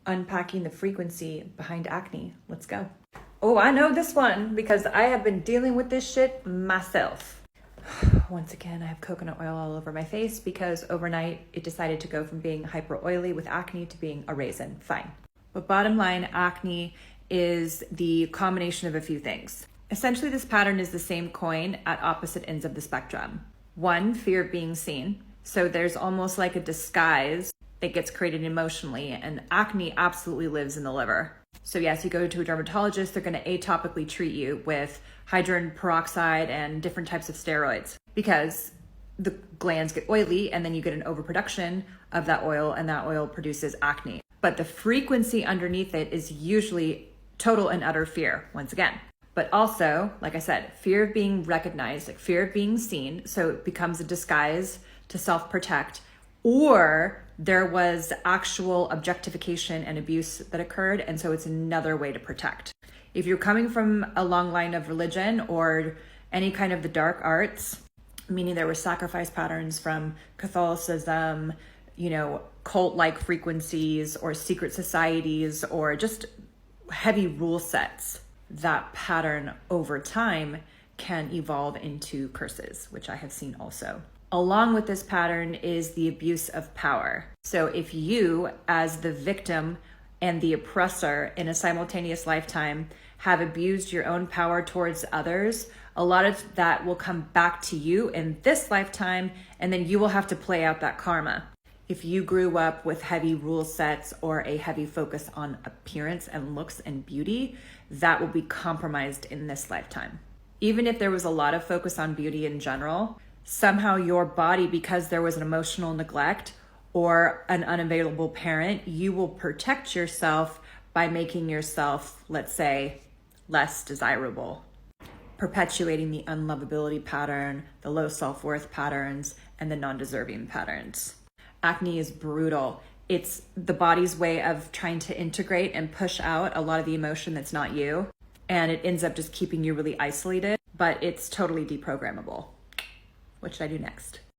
unpacking the frequency behind acne. Let's go. Oh, I know this one because I have been dealing with this shit myself. Once again, I have coconut oil all over my face because overnight it decided to go from being hyper oily with acne to being a raisin. Fine. But bottom line, acne is the combination of a few things. Essentially, this pattern is the same coin at opposite ends of the spectrum. One, fear of being seen. So there's almost like a disguise that gets created emotionally, and acne absolutely lives in the liver. So yes, you go to a dermatologist, they're going to atopically treat you with hydrogen peroxide and different types of steroids because the glands get oily and then you get an overproduction of that oil and that oil produces acne. But the frequency underneath it is usually total and utter fear, once again. But also, like I said, fear of being recognized, like fear of being seen. So it becomes a disguise to self-protect, or there was actual objectification and abuse that occurred. And so it's another way to protect. If you're coming from a long line of religion or any kind of the dark arts, meaning there were sacrifice patterns from Catholicism, cult-like frequencies or secret societies or just heavy rule sets, that pattern over time can evolve into curses, which I have seen also. Along with this pattern is the abuse of power. So if you, as the victim and the oppressor in a simultaneous lifetime, have abused your own power towards others, a lot of that will come back to you in this lifetime, and then you will have to play out that karma. If you grew up with heavy rule sets or a heavy focus on appearance and looks and beauty, that will be compromised in this lifetime. Even if there was a lot of focus on beauty in general, somehow your body, because there was an emotional neglect or an unavailable parent, you will protect yourself by making yourself, let's say, less desirable, perpetuating the unlovability pattern, the low self-worth patterns, and the non-deserving patterns. Acne is brutal. It's the body's way of trying to integrate and push out a lot of the emotion that's not you. And it ends up just keeping you really isolated, but it's totally deprogrammable. What should I do next?